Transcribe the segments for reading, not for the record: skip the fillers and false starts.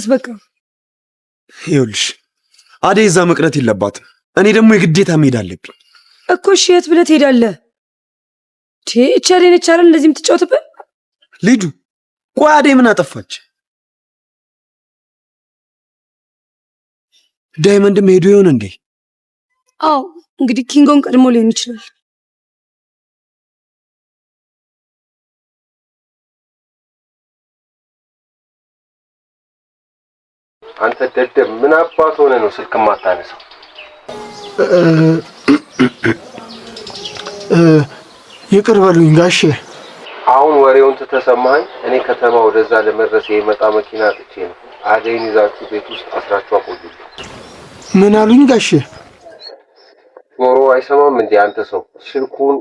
በቃ ይኸውልሽ አደይ እዛ መቅረት የለባትም። እኔ ደግሞ የግዴታ መሄድ አለብኝ እኮ። እሺ የት ብለህ ትሄዳለህ? እቻሌን ይቻላል እንደዚህ የምትጫወትብን ልጁ። ቆይ አደይ ምን አጠፋች? ዳይመንድም ሄዶ ይሆን እንዴ? አዎ እንግዲህ ኪንጎን ቀድሞ ሊሆን ይችላል። አንተ ደደብ ምን አባት ሆነ ነው ስልክ ማታነሳው? ይቅር በሉኝ ጋሼ። አሁን ወሬውን ተሰማኝ። እኔ ከተማ ወደዛ ለመድረስ የመጣ መኪና አጥቼ ነው። አደይን ይዛችሁ ቤት ውስጥ አስራችሁ አቆዩልኝ። ምን አሉኝ ጋሼ? ጆሮ አይሰማም እንዴ አንተ ሰው? ስልኩን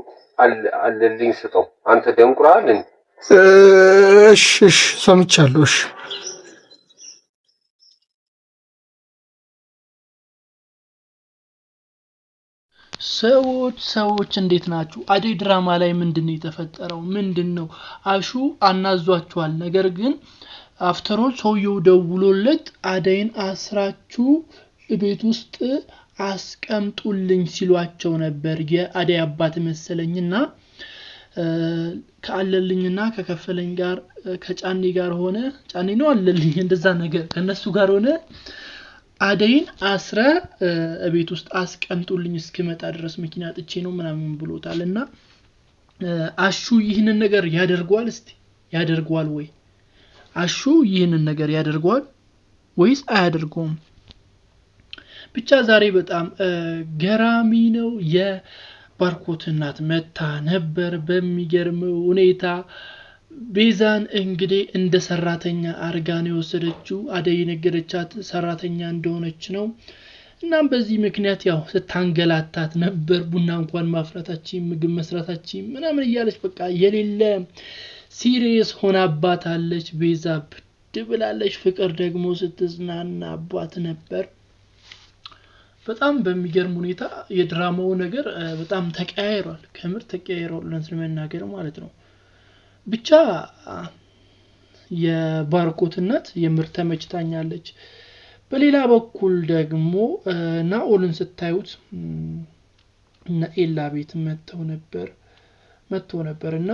አለልኝ ስጠው። አንተ ደንቁራል እንዴ? እሺ ሰምቻለሁ። እሺ ሰዎች እንዴት ናችሁ? አደይ ድራማ ላይ ምንድነው የተፈጠረው? ምንድነው አሹ አናዟቸዋል። ነገር ግን አፍተሮል ሰውየው ደውሎለት አደይን አስራችሁ ቤት ውስጥ አስቀምጡልኝ ሲሏቸው ነበር። የአደይ አባት መሰለኝና ከአለልኝና ከከፈለኝ ጋር ከጫኔ ጋር ሆነ ጫኔ ነው አለልኝ እንደዛ ነገር ከነሱ ጋር ሆነ አደይን አስረ ቤት ውስጥ አስቀምጡልኝ እስኪመጣ ድረስ መኪና አጥቼ ነው ምናምን ብሎታልና አሹ ይህንን ነገር ያደርጓል? እስቲ ያደርጓል ወይ? አሹ ይህንን ነገር ያደርጓል ወይስ አያደርገውም? ብቻ ዛሬ በጣም ገራሚ ነው። የባርኮት እናት መታ ነበር በሚገርም ሁኔታ። ቤዛን እንግዲህ እንደ ሰራተኛ አርጋ ነው የወሰደችው። አደይ ነገረቻት ሰራተኛ እንደሆነች ነው። እናም በዚህ ምክንያት ያው ስታንገላታት ነበር። ቡና እንኳን ማፍራታችን ምግብ መስራታችን ምናምን እያለች በቃ የሌለ ሲሪየስ ሆናባታለች። ቤዛ ብድ ብላለች። ፍቅር ደግሞ ስትዝናና አባት ነበር። በጣም በሚገርም ሁኔታ የድራማው ነገር በጣም ተቀያይሯል። ከምር ተቀያይሯል ለመናገር ማለት ነው። ብቻ የባርኮት እናት የምር ተመችታኛለች። በሌላ በኩል ደግሞ ናኦልን ስታዩት እና ኤላ ቤት መጥተው ነበርና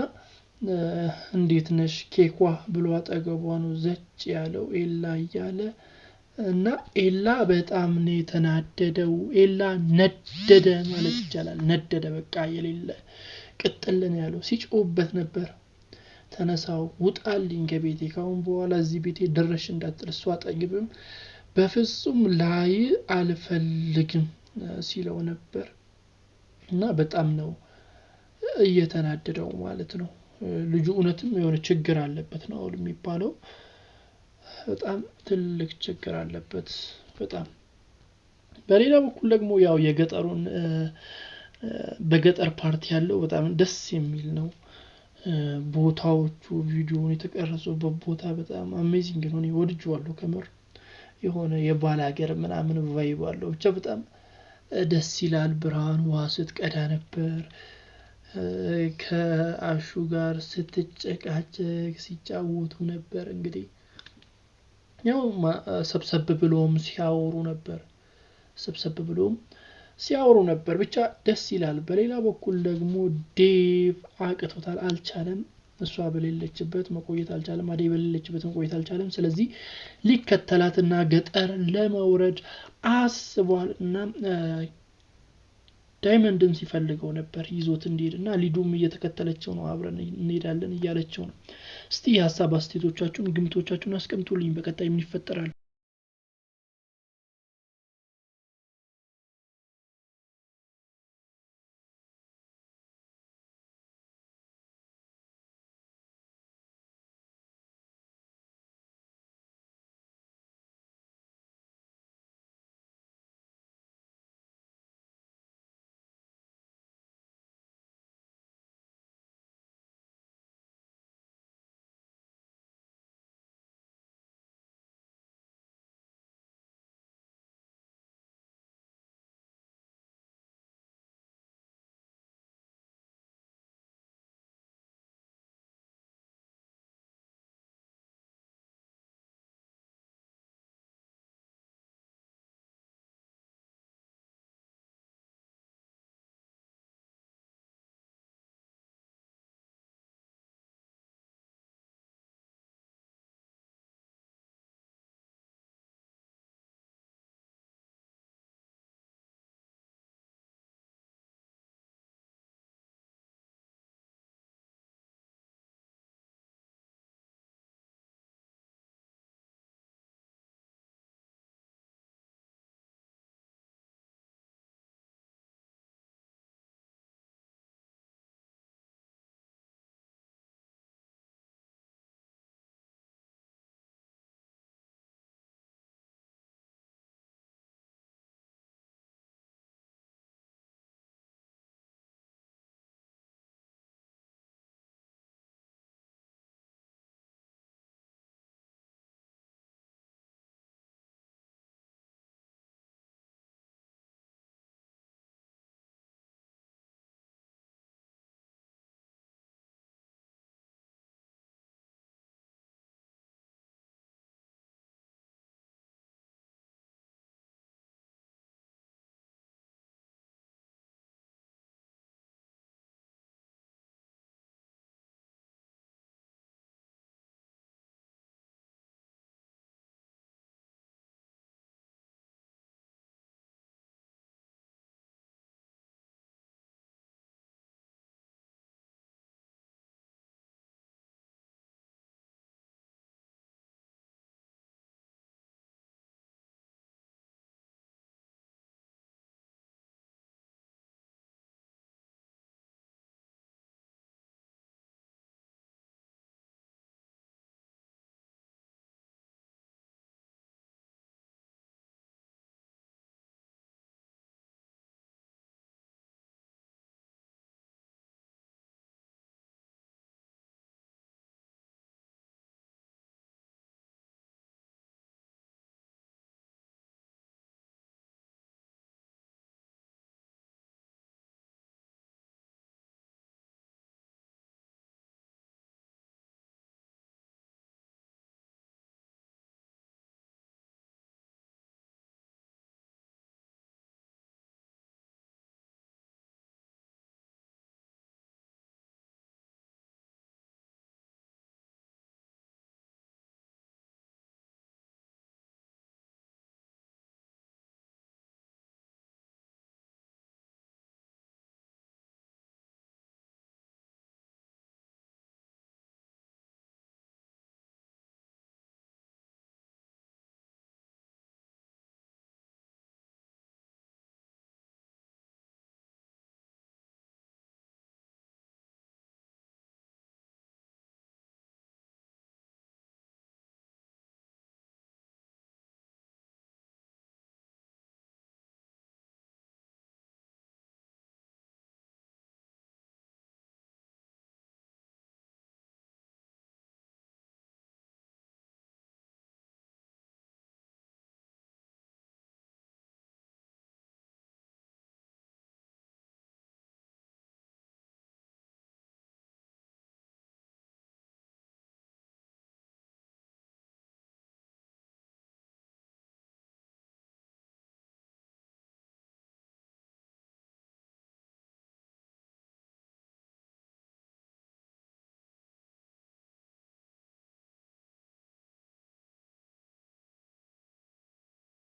እንዴት ነሽ ኬኳ ብሎ አጠገቧ ነው ዘጭ ያለው ኤላ እያለ እና ኤላ በጣም ነው የተናደደው። ኤላ ነደደ ማለት ይቻላል። ነደደ በቃ የሌለ ቅጥልን ያለው ሲጮህበት ነበር። ተነሳው ውጣልኝ ከቤቴ፣ ካሁን በኋላ እዚህ ቤቴ ድረሽ እንዳትል፣ እሷ አጠግብም በፍጹም ላይ አልፈልግም ሲለው ነበር እና በጣም ነው እየተናደደው ማለት ነው። ልጁ እውነትም የሆነ ችግር አለበት ነው የሚባለው። በጣም ትልቅ ችግር አለበት በጣም። በሌላ በኩል ደግሞ ያው የገጠሩን በገጠር ፓርቲ ያለው በጣም ደስ የሚል ነው። ቦታዎቹ ቪዲዮውን የተቀረጹበት ቦታ በጣም አሜዚንግ ነው። እኔ ወድጄዋለሁ ከምር። የሆነ የባል ሀገር ምናምን ቫይብ አለው። ብቻ በጣም ደስ ይላል። ብርሃን ውሃ ስትቀዳ ነበር። ከአሹ ጋር ስትጨቃጨቅ ሲጫወቱ ነበር። እንግዲህ ያው ሰብሰብ ብሎም ሲያወሩ ነበር። ብቻ ደስ ይላል። በሌላ በኩል ደግሞ ዴቭ አቅቶታል፣ አልቻለም። እሷ በሌለችበት መቆየት አልቻለም። አደይ በሌለችበት መቆየት አልቻለም። ስለዚህ ሊከተላትና ገጠር ለመውረድ አስቧል እና ዳይመንድን ሲፈልገው ነበር ይዞት እንዲሄድና ሊዱም እየተከተለችው ነው። አብረን እንሄዳለን እያለችው ነው። እስቲ የሐሳብ አስተያየቶቻችሁን ግምቶቻችሁን አስቀምጡልኝ። በቀጣይ ምን ይፈጠራል?